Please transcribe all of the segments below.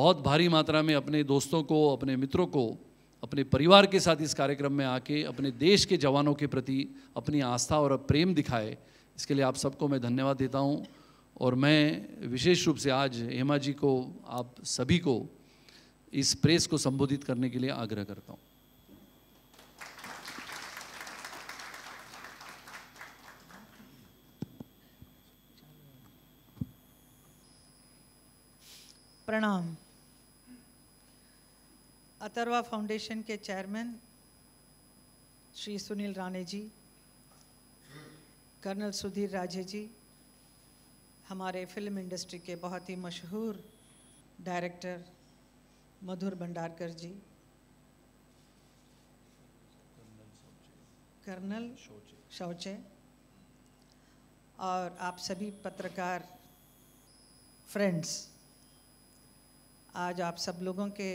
बहुत भारी मात्रा में अपने दोस्तों को, अपने मित्रों को, अपने परिवार के साथ इस कार्यक्रम में आके अपने देश के जवानों के प्रति अपनी आस्था और प्रेम दिखाए, इसके लिए आप सबको मैं धन्यवाद देता हूं। और मैं विशेष रूप से आज हेमा जी को, आप सभी को इस प्रेस को संबोधित करने के लिए आग्रह करता हूं। प्रणाम। अथर्वा फाउंडेशन के चेयरमैन श्री सुनील राणे जी, कर्नल सुधीर राजे जी, हमारे फिल्म इंडस्ट्री के बहुत ही मशहूर डायरेक्टर मधुर भंडारकर जी, कर्नल शौचे, और आप सभी पत्रकार फ्रेंड्स, आज आप सब लोगों के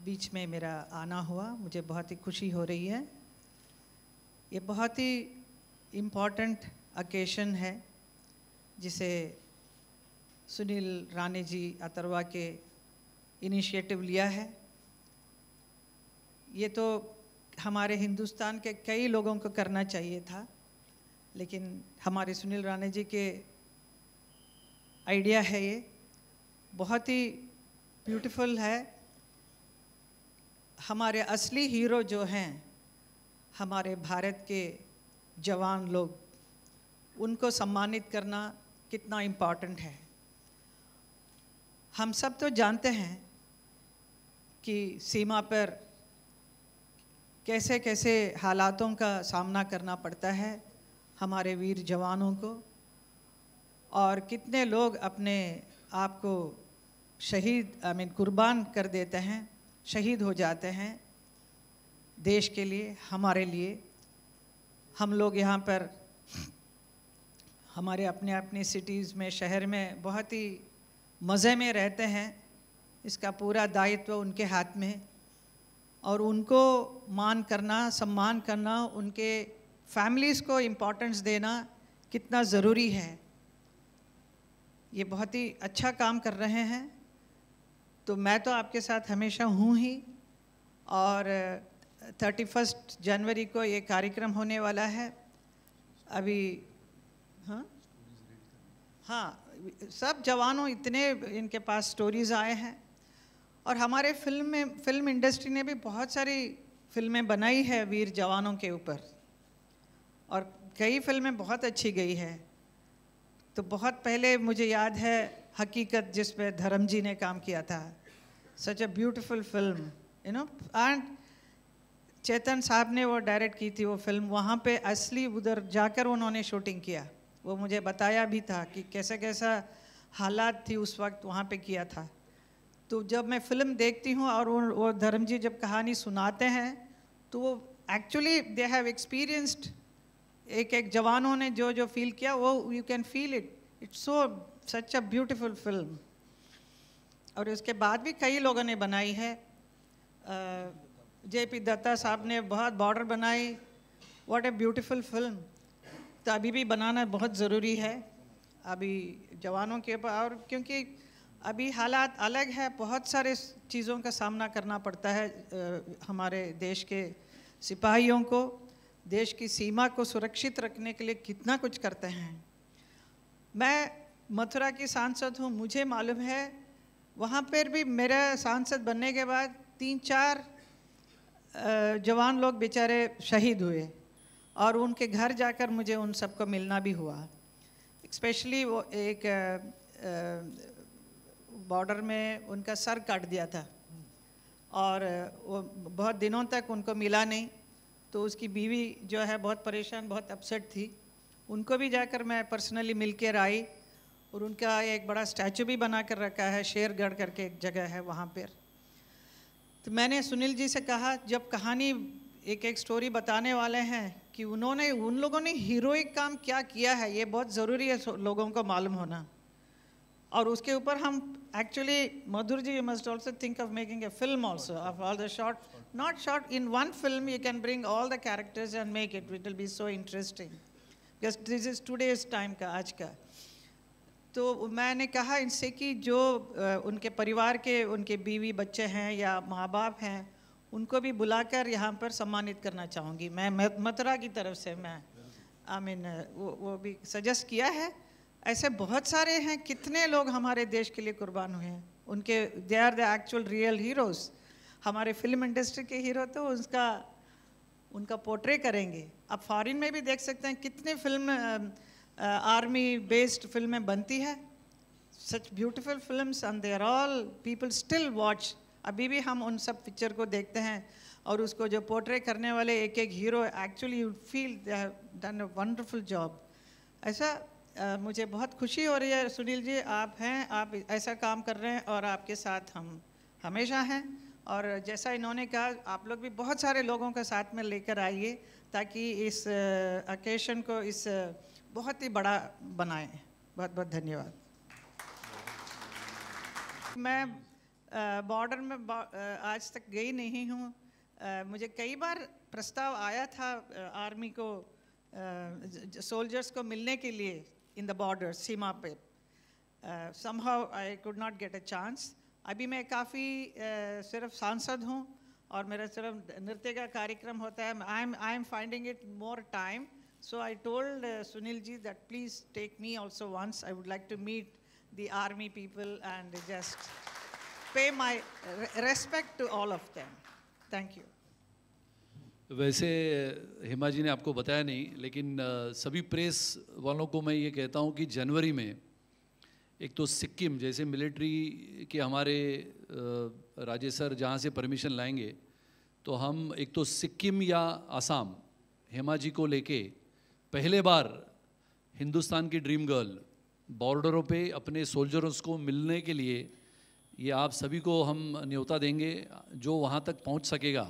बीच में मेरा आना हुआ, मुझे बहुत ही खुशी हो रही है। ये बहुत ही इम्पॉर्टेंट ओकेशन है जिसे सुनील राणे जी अथर्वा के इनिशिएटिव लिया है। ये तो हमारे हिंदुस्तान के कई लोगों को करना चाहिए था, लेकिन हमारे सुनील राणे जी के आइडिया है, ये बहुत ही ब्यूटीफुल है। हमारे असली हीरो जो हैं, हमारे भारत के जवान लोग, उनको सम्मानित करना कितना इम्पॉर्टेंट है। हम सब तो जानते हैं कि सीमा पर कैसे कैसे हालातों का सामना करना पड़ता है हमारे वीर जवानों को, और कितने लोग अपने आप को शहीद कुर्बान कर देते हैं, शहीद हो जाते हैं देश के लिए, हमारे लिए। हम लोग यहाँ पर हमारे अपने अपने सिटीज़ में, शहर में बहुत ही मज़े में रहते हैं। इसका पूरा दायित्व उनके हाथ में, और उनको मान करना, सम्मान करना, उनके फैमिलीज़ को इम्पोर्टेंस देना कितना ज़रूरी है। ये बहुत ही अच्छा काम कर रहे हैं, तो मैं तो आपके साथ हमेशा हूँ ही। और 31 जनवरी को ये कार्यक्रम होने वाला है। अभी हाँ, सब जवानों, इतने इनके पास स्टोरीज़ आए हैं, और हमारे फिल्म इंडस्ट्री ने भी बहुत सारी फिल्में बनाई है वीर जवानों के ऊपर, और कई फिल्में बहुत अच्छी गई है। तो बहुत पहले मुझे याद है हकीकत, जिस पे धर्म जी ने काम किया था, such a beautiful film, you know, and Chetan साहब ने वो डायरेक्ट की थी वो फिल्म। वहाँ पे असली उधर जाकर उन्होंने शूटिंग किया, वो मुझे बताया भी था कि कैसा कैसा हालात थी उस वक्त, वहाँ पे किया था। तो जब मैं फिल्म देखती हूँ और वो धर्म जी जब कहानी सुनाते हैं, तो वो एक्चुअली दे हैव एक्सपीरियंस्ड, एक एक जवानों ने जो जो फील किया, वो you can feel it. It's so such a beautiful film. और उसके बाद भी कई लोगों ने बनाई है। JP दत्ता साहब ने बहुत बॉर्डर बनाई, व्हाट ए ब्यूटीफुल फिल्म। तो अभी भी बनाना बहुत ज़रूरी है अभी जवानों के ऊपर, और क्योंकि अभी हालात अलग है, बहुत सारे चीज़ों का सामना करना पड़ता है हमारे देश के सिपाहियों को। देश की सीमा को सुरक्षित रखने के लिए कितना कुछ करते हैं। मैं मथुरा की सांसद हूँ, मुझे मालूम है वहाँ पर भी मेरा सांसद बनने के बाद 3-4 जवान लोग बेचारे शहीद हुए, और उनके घर जाकर मुझे उन सबको मिलना भी हुआ। स्पेशली वो एक बॉर्डर में उनका सर काट दिया था, और वो बहुत दिनों तक उनको मिला नहीं, तो उसकी बीवी जो है बहुत परेशान, बहुत अपसेट थी। उनको भी जाकर मैं पर्सनली मिल कर आई, और उनका एक बड़ा स्टैचू भी बना कर रखा है, शेरगढ़ करके एक जगह है वहाँ पर। तो मैंने सुनील जी से कहा, जब कहानी एक एक स्टोरी बताने वाले हैं, कि उन लोगों ने हीरोइक काम क्या किया है, ये बहुत ज़रूरी है लोगों को मालूम होना। और उसके ऊपर हम actually, Madhur ji, you must also think of making a film also of all the short, not short, in one film you can bring all the characters and make it will be so interesting, because this is today's time का, आज का। तो मैंने कहा इनसे कि जो उनके परिवार के उनके बीवी बच्चे हैं या माँ बाप हैं, उनको भी बुलाकर यहाँ पर सम्मानित करना चाहूँगी। मैं मथुरा की तरफ से मैं वो भी सजेस्ट किया है। ऐसे बहुत सारे हैं, कितने लोग हमारे देश के लिए कुर्बान हुए हैं, उनके they are the actual real heroes. हमारे फिल्म इंडस्ट्री के हीरो तो उनका पोर्ट्रे करेंगे। अब फॉरेन में भी देख सकते हैं कितने फिल्म आर्मी बेस्ड फिल्में बनती है, such beautiful films, and they are all people still watch. अभी भी हम उन सब पिक्चर को देखते हैं और उसको जो पोर्ट्रे करने वाले एक एक hero, actually you feel they have done a wonderful job. ऐसा मुझे बहुत खुशी हो रही है सुनील जी, आप हैं, आप ऐसा काम कर रहे हैं और आपके साथ हम हमेशा हैं। और जैसा इन्होंने कहा, आप लोग भी बहुत सारे लोगों के साथ में लेकर आइए ताकि इस ओकेशन को इस बहुत ही बड़ा बनाएं। बहुत बहुत धन्यवाद। मैं बॉर्डर में आज तक गई नहीं हूँ। मुझे कई बार प्रस्ताव आया था आर्मी को, सोल्जर्स को मिलने के लिए इन द बॉर्डर, सीमा पे। Somehow I could not get a chance. अभी मैं काफ़ी सिर्फ सांसद हूँ और मेरा सिर्फ नृत्य का कार्यक्रम होता है। I am finding it more time, so I told Sunil ji that please take me also once. I would like to meet the army people and just pay my respect to all of them. Thank you. वैसे हेमा जी ने आपको बताया नहीं, लेकिन सभी press वालों को मैं ये कहता हूँ कि जनवरी में एक तो सिक्किम, जैसे मिलिट्री के हमारे राजेश सर जहाँ से परमिशन लाएंगे, तो हम एक तो सिक्किम या आसाम हेमा जी को लेके पहले बार हिंदुस्तान की ड्रीम गर्ल बॉर्डरों पे अपने सोल्जर्स को मिलने के लिए, ये आप सभी को हम न्योता देंगे। जो वहाँ तक पहुँच सकेगा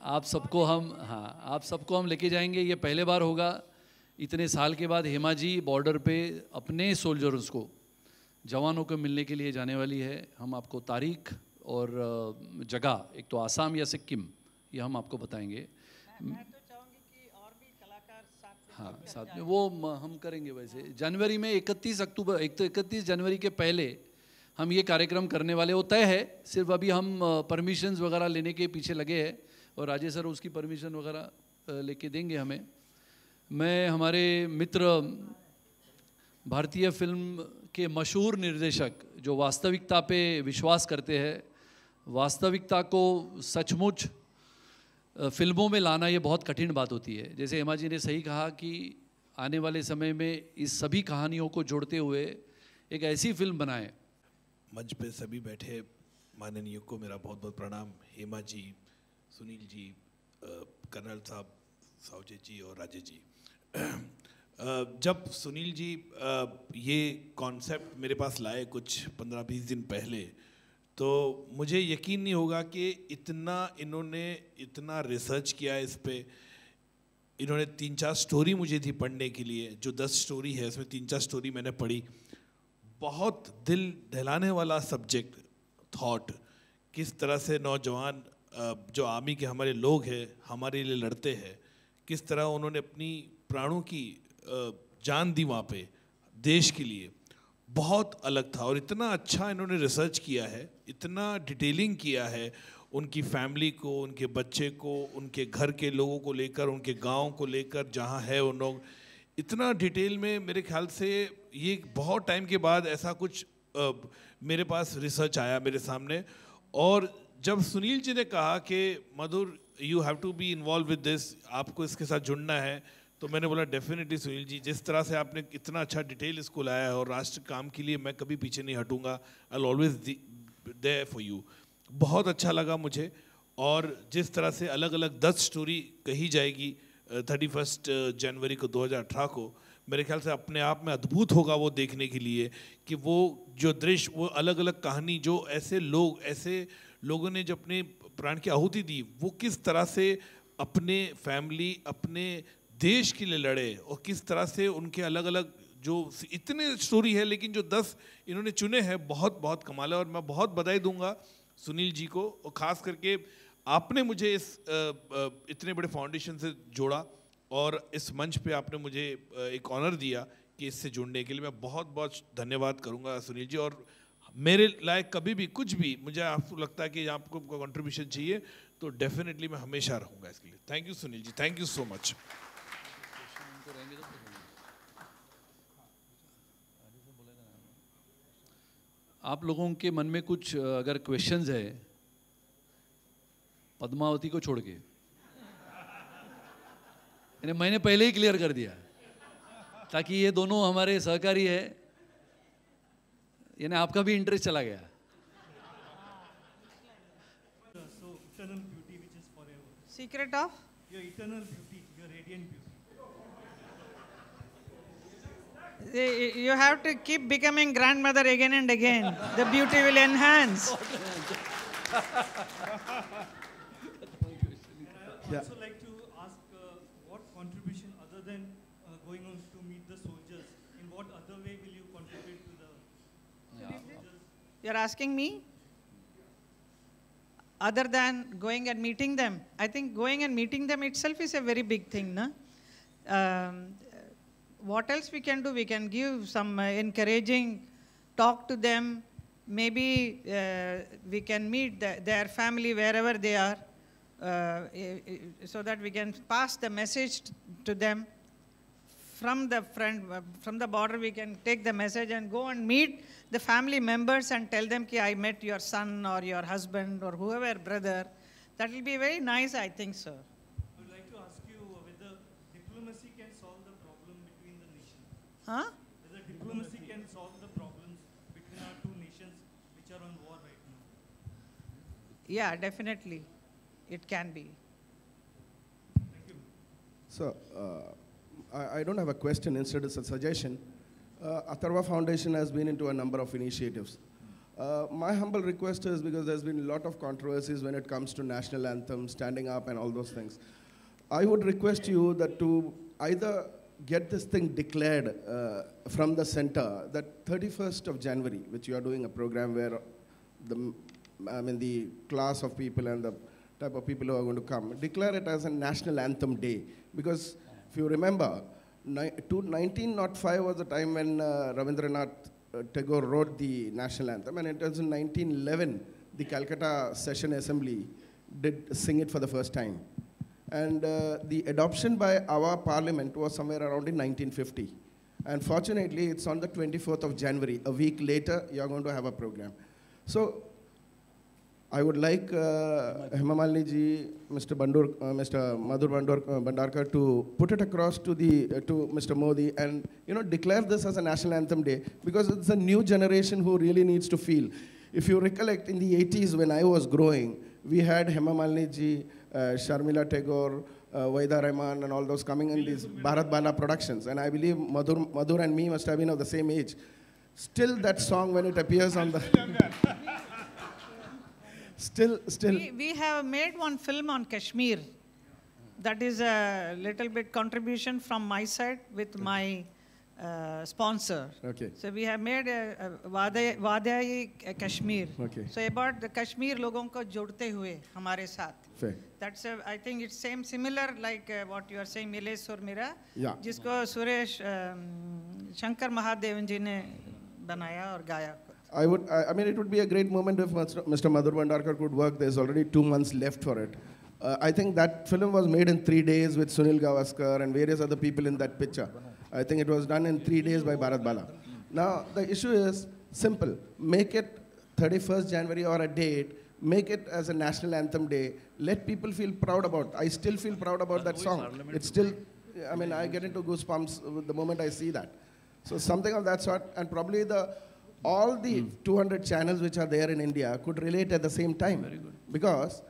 आप सबको हम लेके जाएंगे। ये पहले बार होगा, इतने साल के बाद हेमा जी बॉर्डर पे अपने सोल्जर्स को, जवानों को मिलने के लिए जाने वाली है। हम आपको तारीख और जगह, एक तो आसाम या सिक्किम, ये हम आपको बताएंगे। मैं तो चाहूँगी कि और भी कलाकार साथ में वो हम करेंगे। वैसे जनवरी में 31 जनवरी के पहले हम ये कार्यक्रम करने वाले, वो तय है, सिर्फ अभी हम परमिशंस वगैरह लेने के पीछे लगे हैं और राजेश सर उसकी परमिशन वगैरह लेके देंगे हमें। मैं हमारे मित्र भारतीय फिल्म के मशहूर निर्देशक जो वास्तविकता पे विश्वास करते हैं, वास्तविकता को सचमुच फिल्मों में लाना ये बहुत कठिन बात होती है। जैसे हेमा जी ने सही कहा कि आने वाले समय में इस सभी कहानियों को जोड़ते हुए एक ऐसी फिल्म बनाएं। मंच पे सभी बैठे माननीय को मेरा बहुत बहुत प्रणाम। हेमा जी, सुनील जी, कर्नल साहब, सावजे जी और राजेश जी। जब सुनील जी ये कॉन्सेप्ट मेरे पास लाए कुछ 15-20 दिन पहले, तो मुझे यकीन नहीं होगा कि इन्होंने इतना रिसर्च किया इस पे। इन्होंने 3-4 स्टोरी मुझे दी पढ़ने के लिए, जो 10 स्टोरी है उसमें 3-4 स्टोरी मैंने पढ़ी। बहुत दिल दहलाने वाला सब्जेक्ट, थॉट, किस तरह से नौजवान जो आर्मी के हमारे लोग हैं, हमारे लिए लड़ते हैं, किस तरह उन्होंने अपनी प्राणों की जान दी वहाँ पे देश के लिए। बहुत अलग था और इतना अच्छा इन्होंने रिसर्च किया है, इतना डिटेलिंग किया है उनकी फैमिली को, उनके बच्चे को, उनके घर के लोगों को लेकर, उनके गांव को लेकर जहां है उन लोग, इतना डिटेल में। मेरे ख्याल से ये बहुत टाइम के बाद ऐसा कुछ मेरे पास रिसर्च आया मेरे सामने। और जब सुनील जी ने कहा कि Madhur you have to be involve with this, आपको इसके साथ जुड़ना है, तो मैंने बोला डेफिनेटली सुनील जी, जिस तरह से आपने इतना अच्छा डिटेल इसको लाया है और राष्ट्र काम के लिए मैं कभी पीछे नहीं हटूंगा। I will always there for you. बहुत अच्छा लगा मुझे। और जिस तरह से अलग अलग 10 स्टोरी कही जाएगी 31 जनवरी को 2018 को, मेरे ख्याल से अपने आप में अद्भुत होगा वो देखने के लिए कि वो जो दृश्य, वो अलग अलग कहानी, जो ऐसे लोगों ने जो अपने प्राण की आहुति दी, वो किस तरह से अपने फैमिली, अपने देश के लिए लड़े, और किस तरह से उनके अलग अलग जो इतने स्टोरी है, लेकिन जो 10 इन्होंने चुने हैं, बहुत बहुत कमाल है। और मैं बहुत बधाई दूंगा सुनील जी को, और ख़ास करके आपने मुझे इस इतने बड़े फाउंडेशन से जोड़ा और इस मंच पे आपने मुझे एक ऑनर दिया कि इससे जुड़ने के लिए मैं बहुत बहुत धन्यवाद करूंगा सुनील जी। और मेरे लायक कभी भी कुछ भी मुझे आपको लगता है कि आपको कंट्रीब्यूशन चाहिए तो डेफिनेटली मैं हमेशा रहूंगा इसके लिए। Thank you Sunil ji, thank you so much. आप लोगों के मन में कुछ अगर क्वेश्चंस है पद्मावती को छोड़ के, मैंने पहले ही क्लियर कर दिया ताकि ये दोनों हमारे सहकारी है, यानी आपका भी इंटरेस्ट चला गया। Secret of your eternal beauty, your radiant beauty. You have to keep becoming grandmother again and again. The beauty will enhance. I would also like to ask what contribution other than going on to meet the soldiers, in what other way will you contribute to the soldiers? You're asking me? Other than going and meeting them? I think going and meeting them itself is a very big thing, no? What else we can do? We can give some encouraging talk to them. Maybe we can meet their family wherever they are, so that we can pass the message to them. From the border, we can take the message and go and meet the family members and tell them, I met your son or your husband or whoever, brother. That will be very nice, I think so. I would like to ask you whether diplomacy can solve the problem between the nations. Huh? Whether diplomacy can solve the problems between our two nations which are on war right now. Yeah, definitely. It can be. Thank you. So, I don't have a question, instead it's a suggestion. Atharva Foundation has been into a number of initiatives. My humble request is, because there's been a lot of controversies when it comes to national anthem, standing up and all those things. I would request you that to either get this thing declared from the center, that 31st of January, which you are doing a program where the class of people and the type of people who are going to come, declare it as a national anthem day. Because if you remember, 1905 was the time when Rabindranath Tagore wrote the national anthem, and it was in 1911 the Calcutta Session Assembly did sing it for the first time. And the adoption by our parliament was somewhere around in 1950. And fortunately, it's on the 24th of January. A week later, you're going to have a program. So I would like Hema Malini ji, Mr. Madhur Bhandarkar to put it across to Mr. Modi and declare this as a national anthem day, because it's a new generation who really needs to feel. If you recollect, in the 80s when I was growing, we had Hema Malini ji, Sharmila Tagore, Waida Rahman and all those coming in these Bharat Bala productions. And I believe Madhur and me must have been of the same age. Still that song, when it appears on the... Still. We have made one film on Kashmir. That is a little bit contribution from my side with my sponsor. Okay. So we have made a Vadai Kashmir. Okay. So about the Kashmir लोगों को जोड़ते हुए हमारे साथ. Fair. That's I think it's similar like what you are saying, Mile Sur Mira. Yeah. जिसको सुरेश शंकर महादेवन जी ने बनाया और गाया. I mean, it would be a great moment if Mr. Madhur Bhandarkar could work. There's already 2 months left for it. I think that film was made in 3 days with Sunil Gavaskar and various other people in that picture. I think it was done in 3 days by Bharat Bala. Now, the issue is simple. Make it 31st January or a date. Make it as a national anthem day. Let people feel proud about it. I still feel proud about that song. It's still, I mean, I get into goosebumps the moment I see that. So something of that sort, and probably all the 200 channels which are there in India could relate at the same time. Very good. Because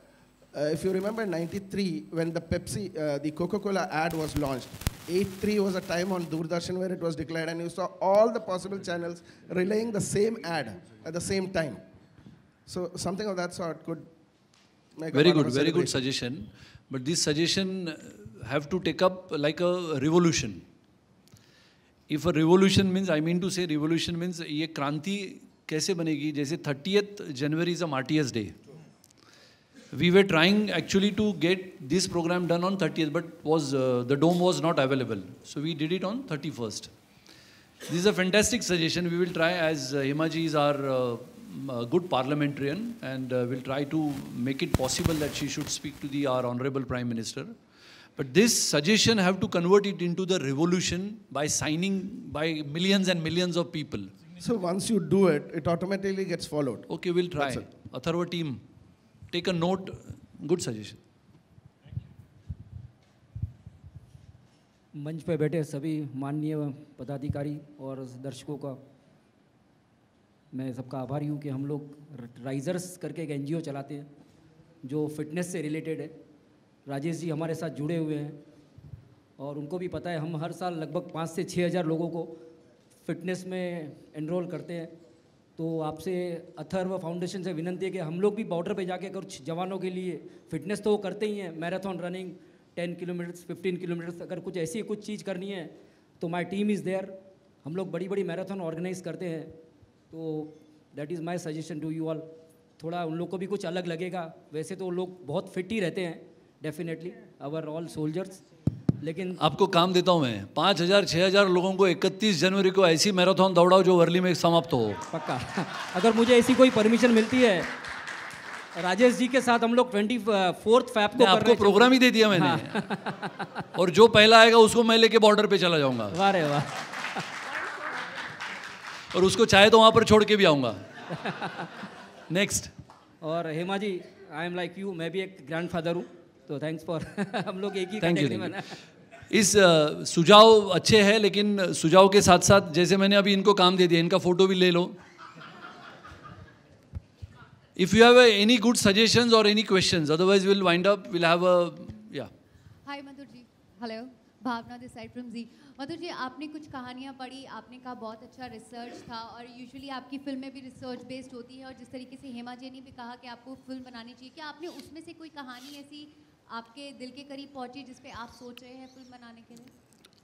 if you remember in 93, when the Pepsi, the Coca-Cola ad was launched, 83 was a time on Doordarshan where it was declared, and you saw all the possible channels relaying the same ad at the same time. So something of that sort could make very good suggestion. But this suggestion have to take up like a revolution. If a revolution means, I mean to say revolution means ये क्रांति कैसे बनेगी, जैसे 30th January is a martyrs day. We were trying actually to get this program done on 30th, but the dome was not available. So we did it on 31st. This is a fantastic suggestion. We will try, as Hema ji is our good parliamentarian, and we'll try to make it possible that she should speak to our Honorable Prime Minister. But this suggestion have to convert it into the revolution by signing by millions and millions of people. So once you do it, it automatically gets followed. Okay, we'll try. Atharva team, take a note. Good suggestion. मंच पे बैठे सभी माननीय पदाधिकारी और दर्शकों का मैं सबका आभारी हूँ कि हम लोग राइजर्स करके एक एनजीओ चलाते हैं जो फिटनेस से रिलेटेड है। राजेश जी हमारे साथ जुड़े हुए हैं और उनको भी पता है हम हर साल लगभग 5 से 6 हज़ार लोगों को फिटनेस में एनरोल करते हैं। तो आपसे अथर्व फाउंडेशन से विनंती है कि हम लोग भी बॉर्डर पे जाके कुछ जवानों के लिए फिटनेस तो वो करते ही हैं, मैराथन रनिंग 10 किलोमीटर्स 15 किलोमीटर्स, अगर कुछ ऐसी कुछ चीज़ करनी है तो माई टीम इज़ देयर। हम लोग बड़ी बड़ी मैराथन ऑर्गेनाइज करते हैं, तो that is my suggestion to you all. थोड़ा उन लोग को भी कुछ अलग लगेगा, वैसे तो वो लोग बहुत फिट ही रहते हैं डेफिनेटली आवर ऑल सोल्जर्स, लेकिन आपको काम देता हूँ मैं, 5000 6000 लोगों को 31 जनवरी को ऐसी मैराथन दौड़ाओ जो वर्ली में समाप्त हो। पक्का अगर मुझे ऐसी कोई परमिशन मिलती है, राजेश जी के साथ हम लोग 24 फैब को आपको प्रोग्राम ही दे दिया मैंने। हाँ। और जो पहला आएगा उसको मैं लेके बॉर्डर पे चला जाऊंगा। वाह रे वाह। और उसको चाहे तो वहां पर छोड़ के भी आऊंगा। नेक्स्ट। और Hema ji, I am like you, मैं भी एक ग्रैंडफादर हूँ, तो थैंक्स फॉर हम लोग एक ही कैटेगरी में हैं। इस सुझाव अच्छे हैं, लेकिन सुझाव के साथ साथ जैसे मैंने अभी इनको काम दे दिया, इनका फोटो भी ले लो। If you have any good suggestions or any questions, otherwise we'll wind up. We'll have a Hi Madhur ji. Hello. Bhavna this side from Zee. Madhur ji, आपने कुछ कहानियाँ पढ़ी, आपने कहा बहुत अच्छा रिसर्च था, और यूजुअली आपकी फिल्में भी रिसर्च बेस्ड होती है, और जिस तरीके से हेमा जी ने भी कहा कि आपको फिल्म बनानी चाहिए, क्या आपने उसमें से कोई कहानी ऐसी आपके दिल के करीब पहुंची जिस पे आप सोच रहे हैं फिल्म बनाने के लिए?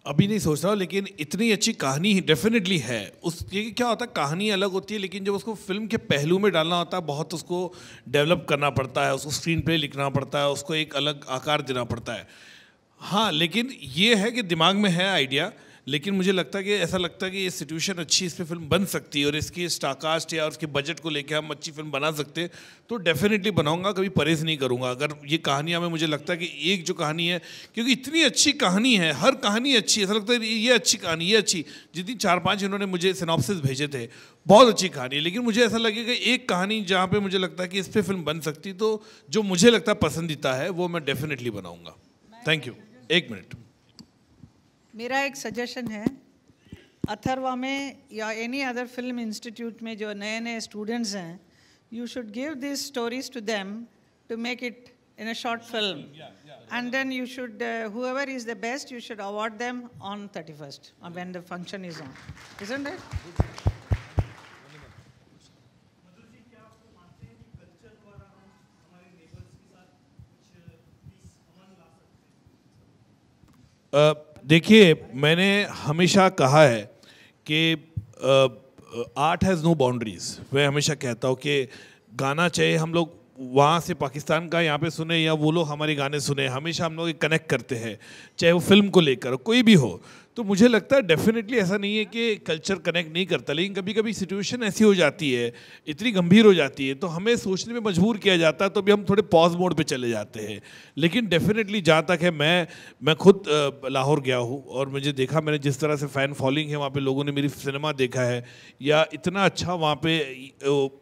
अभी नहीं सोच रहा हूँ, लेकिन इतनी अच्छी कहानी डेफिनेटली है। उस ये क्या होता है, कहानी अलग होती है, लेकिन जब उसको फिल्म के पहलू में डालना होता है, बहुत उसको डेवलप करना पड़ता है, उसको स्क्रीन प्ले लिखना पड़ता है, उसको एक अलग आकार देना पड़ता है। हाँ, लेकिन ये है कि दिमाग में है आइडिया, लेकिन मुझे लगता है कि ऐसा लगता है कि ये सिचुएशन अच्छी, इस पर फिल्म बन सकती है, और इसकी स्टारकास्ट या उसके बजट को लेकर हम अच्छी फिल्म बना सकते हैं, तो डेफिनेटली बनाऊंगा, कभी परहेज नहीं करूंगा। अगर ये कहानियाँ में मुझे लगता है कि एक जो कहानी है, क्योंकि इतनी अच्छी कहानी है, हर कहानी अच्छी, ऐसा लगता है ये अच्छी कहानी, ये अच्छी। जितनी 4-5 इन्होंने मुझे सिनॉप्सिस भेजे थे, बहुत अच्छी कहानी है, लेकिन मुझे ऐसा लगेगा एक कहानी जहाँ पे मुझे लगता है कि इस पर फिल्म बन सकती, तो जो मुझे लगता है पसंदीदा है वो मैं डेफिनेटली बनाऊंगा। Thank you. 1 मिनट। मेरा एक सजेशन है, अथर्वा में या एनी अदर फिल्म इंस्टीट्यूट में जो नए नए स्टूडेंट्स हैं, you should give this stories to them to make it in a short film, and then you should whoever is the best, you should award them on 31st when the function is on, isn't it? देखिए, मैंने हमेशा कहा है कि art has no boundaries. मैं हमेशा कहता हूँ कि गाना चाहे हम लोग वहाँ से पाकिस्तान का यहाँ पे सुने या वो लोग हमारे गाने सुने, हमेशा हम लोग कनेक्ट करते हैं, चाहे वो फिल्म को लेकर कोई भी हो। तो मुझे लगता है डेफिनेटली ऐसा नहीं है कि कल्चर कनेक्ट नहीं करता, लेकिन कभी कभी सिचुएशन ऐसी हो जाती है, इतनी गंभीर हो जाती है, तो हमें सोचने में मजबूर किया जाता है, तो भी हम थोड़े पॉज मोड पे चले जाते हैं। लेकिन डेफिनेटली जहाँ तक है, मैं खुद लाहौर गया हूँ और मुझे देखा, मैंने जिस तरह से फ़ैन फॉलोइंग है वहाँ पे, लोगों ने मेरी सिनेमा देखा है, या इतना अच्छा वहाँ पे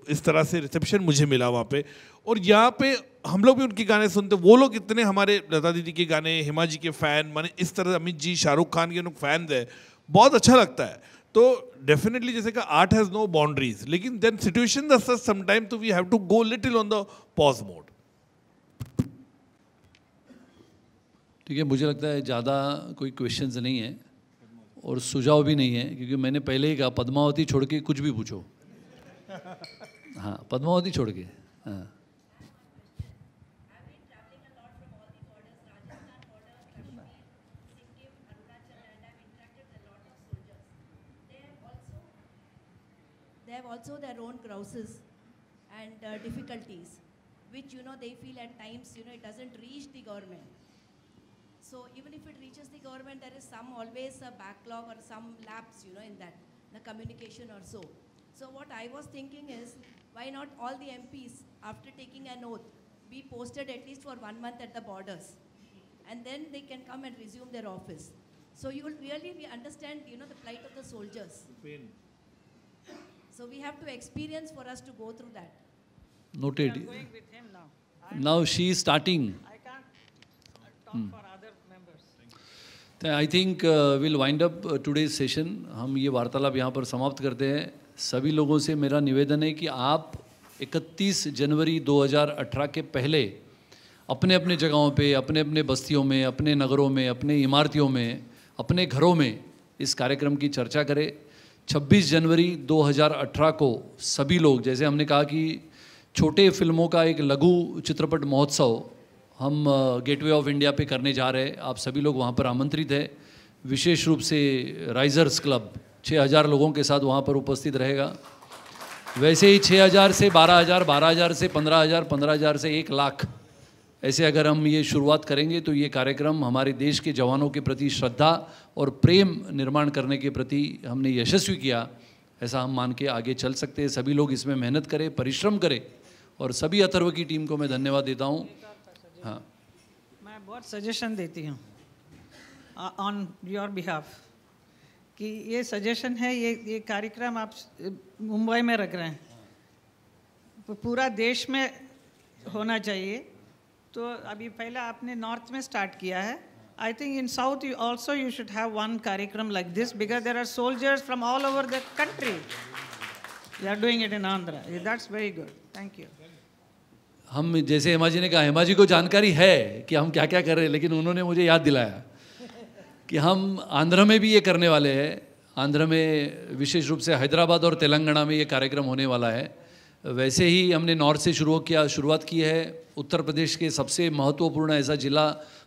इस तरह से रिसेप्शन मुझे मिला वहाँ पे। और यहाँ पे हम लोग भी उनके गाने सुनते, वो लोग इतने हमारे लता दीदी के गाने, हेमा जी के फ़ैन, माने इस तरह अमित जी, शाहरुख खान के लोग फ़ैन है, बहुत अच्छा लगता है। तो डेफिनेटली जैसे कि आर्ट हैज़ नो बाउंड्रीज, लेकिन then situation the such sometime, तो we have to go little on the pause mode. ठीक है, मुझे लगता है ज़्यादा कोई क्वेश्चंस नहीं है और सुझाव भी नहीं है, क्योंकि मैंने पहले ही कहा पद्मावती छोड़ के कुछ भी पूछो। हाँ, पद्मावती छोड़ के। हाँ, They have also their own grouses and difficulties, which, you know, they feel at times, you know, it doesn't reach the government. So even if it reaches the government, there is always a backlog or some lapse, you know, in that, the communication or so. So what I was thinking is, why not all the MPs, after taking an oath, be posted at least for 1 month at the borders, and then they can come and resume their office. So you will really understand, you know, the plight of the soldiers. So we have to experience for us to go through that. Noted. I'm going with him now. Now she is starting. I can't talk for other members. I think we'll wind up today's session. हम ये वार्तालाप यहाँ पर समाप्त करते हैं. सभी लोगों से मेरा निवेदन है कि आप 31 जनवरी 2018 के पहले अपने अपने जगहों पे, अपने अपने बस्तियों में, अपने नगरों में, अपने इमारतियों में, अपने घरों में इस कार्यक्रम की चर्चा करें. 26 जनवरी 2018 को सभी लोग, जैसे हमने कहा कि छोटे फिल्मों का एक लघु चित्रपट महोत्सव हम गेटवे ऑफ इंडिया पे करने जा रहे हैं. आप सभी लोग वहाँ पर आमंत्रित हैं. विशेष रूप से राइजर्स क्लब 6000 लोगों के साथ वहाँ पर उपस्थित रहेगा. वैसे ही 6000 से 12000, 12000 से 15000, 15000 से 1 लाख, ऐसे अगर हम ये शुरुआत करेंगे तो ये कार्यक्रम हमारे देश के जवानों के प्रति श्रद्धा और प्रेम निर्माण करने के प्रति हमने यशस्वी किया, ऐसा हम मान के आगे चल सकते हैं. सभी लोग इसमें मेहनत करें, परिश्रम करें, और सभी अथर्व की टीम को मैं धन्यवाद देता हूँ. हाँ, मैं बहुत सजेशन देती हूँ ऑन योर बिहाफ कि ये सजेशन है, ये कार्यक्रम आप मुंबई में रख रहे हैं, पूरा देश में होना चाहिए. तो अभी पहले आपने नॉर्थ में स्टार्ट किया है. I think in south you also you should have one कार्यक्रम like this because there are soldiers from all over the country. You are doing it in Andhra. That's very good. Thank you. हम जैसे हेमा जी ने कहा, हेमा जी को जानकारी है कि हम क्या क्या कर रहे हैं, लेकिन उन्होंने मुझे याद दिलाया कि हम आंध्र में भी ये करने वाले हैं. आंध्र में विशेष रूप से हैदराबाद और तेलंगाना में ये कार्यक्रम होने वाला है. वैसे ही हमने नॉर्थ से शुरुआत की है. उत्तर प्रदेश के सबसे महत्वपूर्ण ऐसा जिला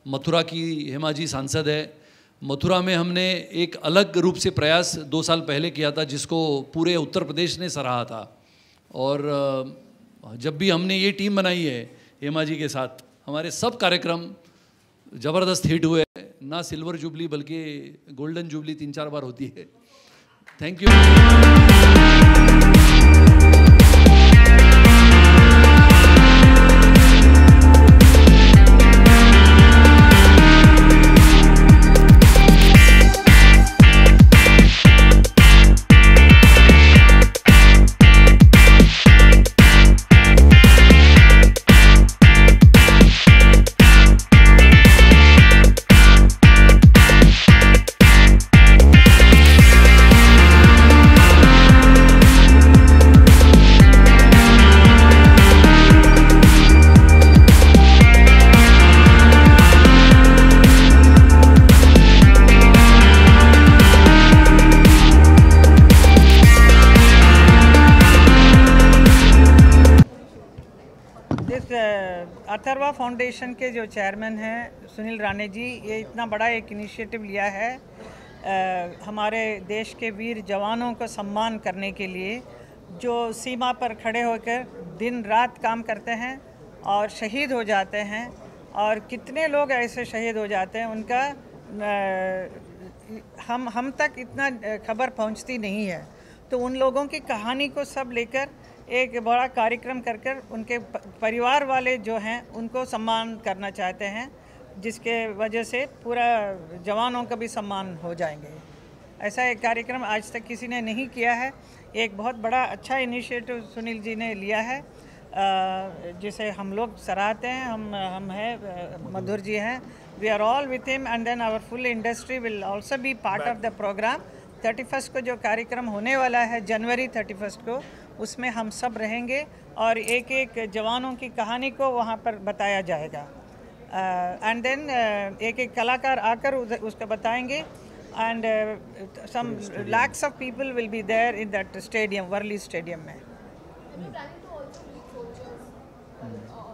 मथुरा की हेमा जी सांसद है. मथुरा में हमने एक अलग रूप से प्रयास 2 साल पहले किया था, जिसको पूरे उत्तर प्रदेश ने सराहा था. और जब भी हमने ये टीम बनाई है हेमा जी के साथ, हमारे सब कार्यक्रम ज़बरदस्त हिट हुए. ना सिल्वर जुबली बल्कि गोल्डन जुबली 3-4 बार होती है. Thank you. अथर्वा फाउंडेशन के जो चेयरमैन हैं सुनील राणे जी, ये इतना बड़ा एक इनिशिएटिव लिया है हमारे देश के वीर जवानों को सम्मान करने के लिए, जो सीमा पर खड़े होकर दिन रात काम करते हैं और शहीद हो जाते हैं. और कितने लोग ऐसे शहीद हो जाते हैं, उनका हम तक इतना खबर पहुंचती नहीं है. तो उन लोगों की कहानी को सब लेकर एक बड़ा कार्यक्रम कर कर उनके परिवार वाले जो हैं उनको सम्मान करना चाहते हैं, जिसके वजह से पूरा जवानों का भी सम्मान हो जाएंगे. ऐसा एक कार्यक्रम आज तक किसी ने नहीं किया है. एक बहुत बड़ा अच्छा इनिशिएटिव सुनील जी ने लिया है, जिसे हम लोग सराहते हैं. हम हैं, मधुर जी हैं, we are all with him and then our full industry will also be part of the programme. 31 को जो कार्यक्रम होने वाला है, जनवरी 31 को, उसमें हम सब रहेंगे और एक एक जवानों की कहानी को वहाँ पर बताया जाएगा. एंड देन एक एक कलाकार आकर उसका बताएंगे. And some lakhs of people will be there in that stadium, Worli Stadium में.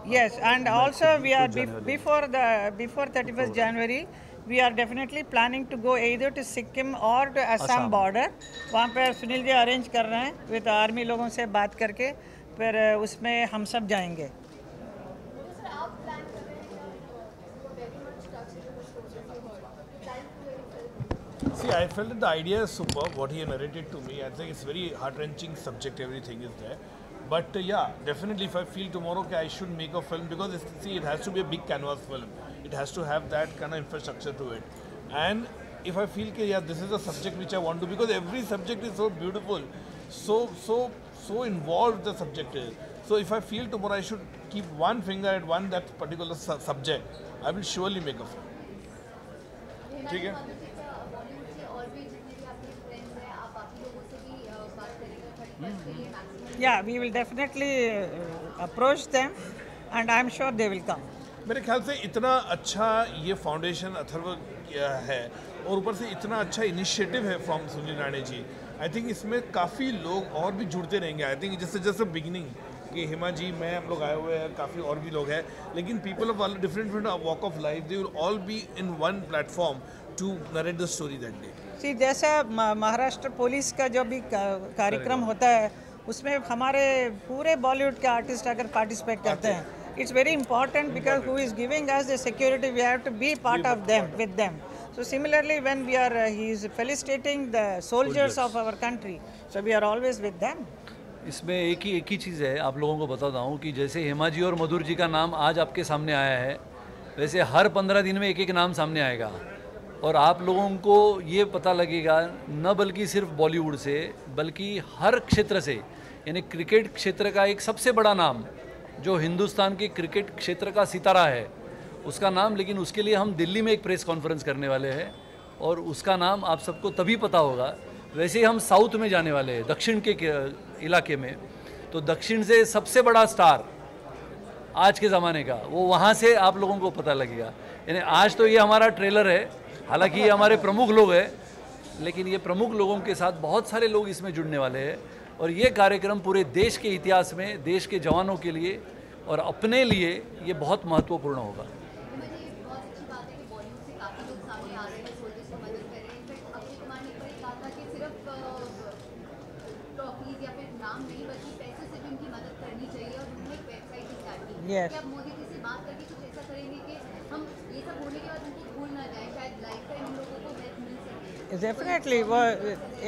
Yes, and also we are before 31st January, we are definitely planning to go either to Sikkim or to Assam border. वहाँ पर Sunil ji arrange कर रहे हैं with army लोगों से बात करके, फिर उसमें हम सब जाएंगे. See, I felt that the idea is superb, what he narrated to me. I think it's very heart-wrenching subject, everything is there. But yeah, definitely if I feel tomorrow that I should make a film, because see, it has to be a big canvas film. It has to have that kind of infrastructure to it. And if I feel that yeah, this is a subject which I want to, because every subject is so beautiful, so involved the subject is. So if I feel tomorrow I should keep one finger at one that particular subject, I will surely make a film. ठीक है? Yeah, we will definitely approach them, and I'm sure they will come. मेरे ख्याल से इतना अच्छा ये foundation Atharva है और ऊपर से इतना अच्छा इनिशिएटिव है from Sunil Rane ji. I think इसमें काफ़ी लोग और भी जुड़ते रहेंगे. आई थिंक जस्ट बिगिनिंग कि हेमा जी, मैं, हम लोग आए हुए हैं, काफ़ी और भी लोग हैं, लेकिन people of different walk of life, they will all be in one platform to narrate the story that day. See, जैसा महाराष्ट्र पुलिस का जो भी कार्यक्रम होता है उसमें हमारे पूरे बॉलीवुड के आर्टिस्ट अगर पार्टिसिपेट करते हैं, it's very important because who is giving us the security, we have to be part of them, with them. So similarly, when we are, he is felicitating the soldiers of our country, so we are always with them. इसमें एक ही चीज़ है, आप लोगों को बताता हूँ कि जैसे हेमा जी और मधुर जी का नाम आज आपके सामने आया है, वैसे हर 15 दिन में एक नाम सामने आएगा और आप लोगों को ये पता लगेगा, न बल्कि सिर्फ बॉलीवुड से बल्कि हर क्षेत्र से, यानी क्रिकेट क्षेत्र का एक सबसे बड़ा नाम जो हिंदुस्तान के क्रिकेट क्षेत्र का सितारा है उसका नाम, लेकिन उसके लिए हम दिल्ली में एक प्रेस कॉन्फ्रेंस करने वाले हैं और उसका नाम आप सबको तभी पता होगा. वैसे ही हम साउथ में जाने वाले हैं, दक्षिण के इलाके में, तो दक्षिण से सबसे बड़ा स्टार आज के ज़माने का वो वहाँ से आप लोगों को पता लगेगा. यानी आज तो ये हमारा ट्रेलर है, हालांकि ये हमारे प्रमुख लोग हैं, लेकिन ये प्रमुख लोगों के साथ बहुत सारे लोग इसमें जुड़ने वाले हैं और ये कार्यक्रम पूरे देश के इतिहास में, देश के जवानों के लिए और अपने लिए ये बहुत महत्वपूर्ण होगा. Yes. मोदी जी से बात करके कुछ ऐसा करेंगे कि हम ये सब होने के बाद उनको भूल ना जाए, शायद लाइफ टाइम हम लोगों को हेल्प मिल सके. डेफिनेटली वो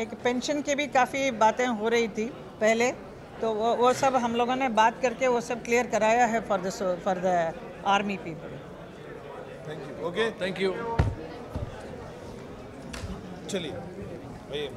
एक पेंशन की भी काफ़ी बातें हो रही थी पहले, तो वो सब हम लोगों ने बात करके वो सब क्लियर कराया है for the army people. Thank you. Okay, thank you. चलिए भैया.